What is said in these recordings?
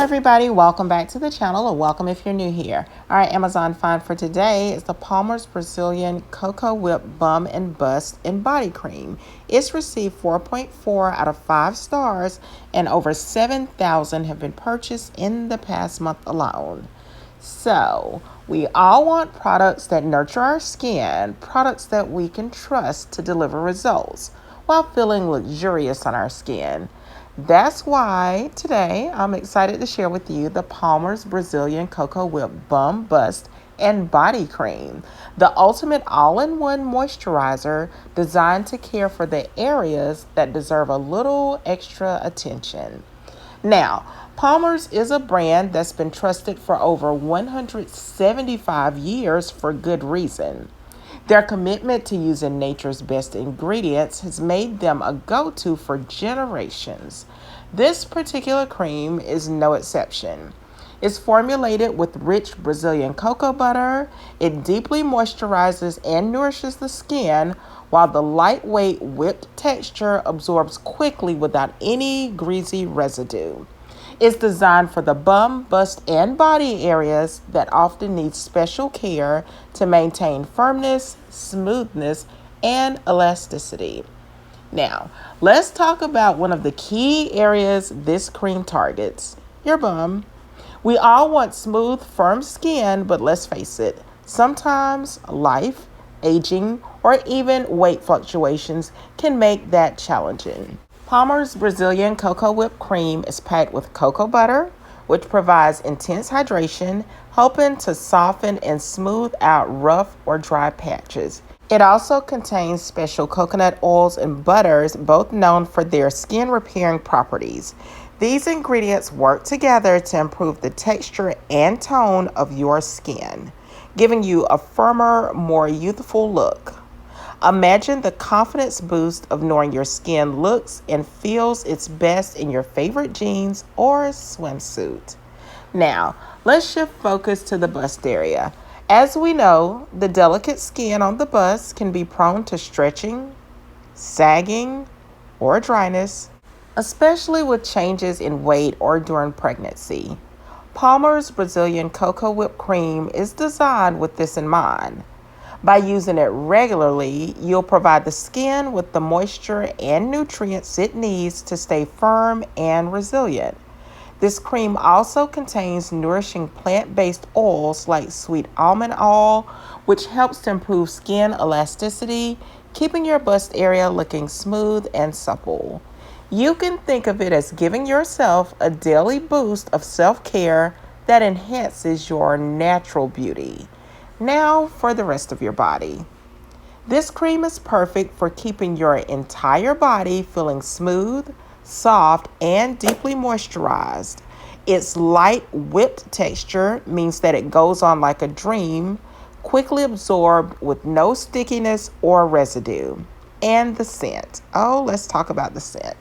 everybody, welcome back to the channel, or welcome if you're new here. All right, Amazon find for today is the Palmer'S Brazilian Cocoa Whip Bum and Bust and Body Cream. It's received 4.4 out of 5 stars, and over 7,000 have been purchased in the past month alone. So, we all want products that nurture our skin, products that we can trust to deliver results while feeling luxurious on our skin. That's why today I'm excited to share with you the Palmer'S Brazilian Cocoa Whip Bum, Bust, and Body Cream, the ultimate all-in-one moisturizer designed to care for the areas that deserve a little extra attention. Now, Palmer'S is a brand that's been trusted for over 175 years for good reason. Their commitment to using nature's best ingredients has made them a go-to for generations. This particular cream is no exception. It's formulated with rich Brazilian cocoa butter. It deeply moisturizes and nourishes the skin, while the lightweight whipped texture absorbs quickly without any greasy residue. It's designed for the bum, bust, and body areas that often need special care to maintain firmness, smoothness, and elasticity. Now, let's talk about one of the key areas this cream targets: your bum. We all want smooth, firm skin, but let's face it, sometimes life, aging, or even weight fluctuations can make that challenging. Palmer'S Brazilian Cocoa Whip Cream is packed with cocoa butter, which provides intense hydration, helping to soften and smooth out rough or dry patches. It also contains special coconut oils and butters, both known for their skin repairing properties. These ingredients work together to improve the texture and tone of your skin, giving you a firmer, more youthful look. Imagine the confidence boost of knowing your skin looks and feels its best in your favorite jeans or swimsuit. Now, let's shift focus to the bust area. As we know, the delicate skin on the bust can be prone to stretching, sagging, or dryness, especially with changes in weight or during pregnancy. Palmer'S Brazilian Cocoa Whip Cream is designed with this in mind. By using it regularly, you'll provide the skin with the moisture and nutrients it needs to stay firm and resilient. This cream also contains nourishing plant-based oils like sweet almond oil, which helps to improve skin elasticity, keeping your bust area looking smooth and supple. You can think of it as giving yourself a daily boost of self-care that enhances your natural beauty. Now for the rest of your body. This cream is perfect for keeping your entire body feeling smooth, soft, and deeply moisturized. Its light whipped texture means that it goes on like a dream, quickly absorbed with no stickiness or residue. And the scent. Oh, let's talk about the scent.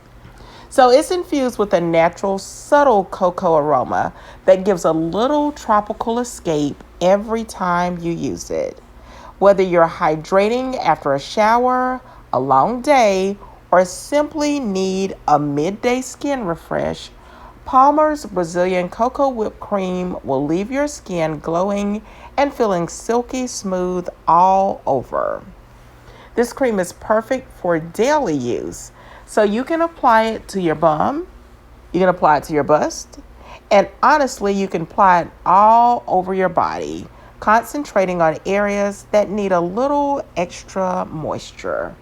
So it's infused with a natural, subtle cocoa aroma that gives a little tropical escape every time you use it. Whether you're hydrating after a shower, a long day, or simply need a midday skin refresh, Palmer'S Brazilian Cocoa Whip Cream will leave your skin glowing and feeling silky smooth all over. This cream is perfect for daily use. So you can apply it to your bum, you can apply it to your bust, and honestly, you can apply it all over your body, concentrating on areas that need a little extra moisture.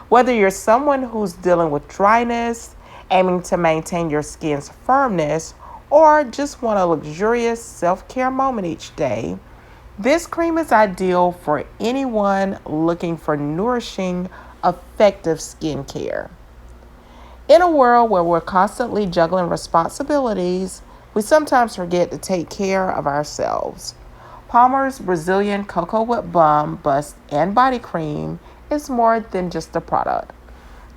Whether you're someone who's dealing with dryness, aiming to maintain your skin's firmness, or just want a luxurious self-care moment each day, this cream is ideal for anyone looking for nourishing, effective skincare. In a world where we're constantly juggling responsibilities, we sometimes forget to take care of ourselves. Palmer'S Brazilian Cocoa Whip Bum, Bust, and Body Cream is more than just a product.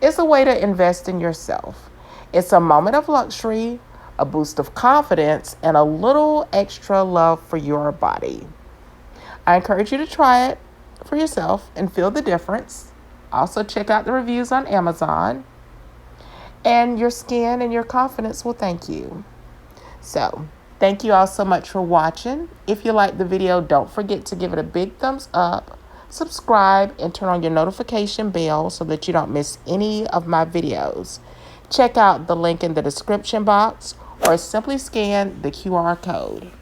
It's a way to invest in yourself. It's a moment of luxury, a boost of confidence, and a little extra love for your body. I encourage you to try it for yourself and feel the difference. Also, check out the reviews on Amazon, and your skin and your confidence will thank you. So, thank you all so much for watching. If you liked the video, don't forget to give it a big thumbs up, subscribe, and turn on your notification bell so that you don't miss any of my videos. Check out the link in the description box or simply scan the QR code.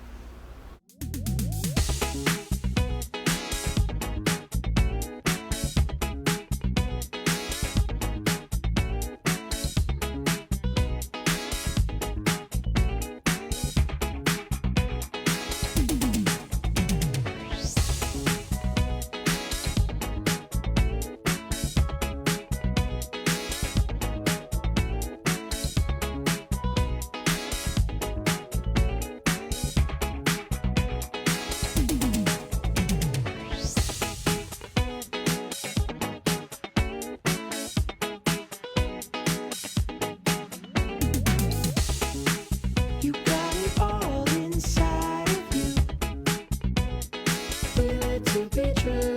You got it all inside of you. Feel it to be true.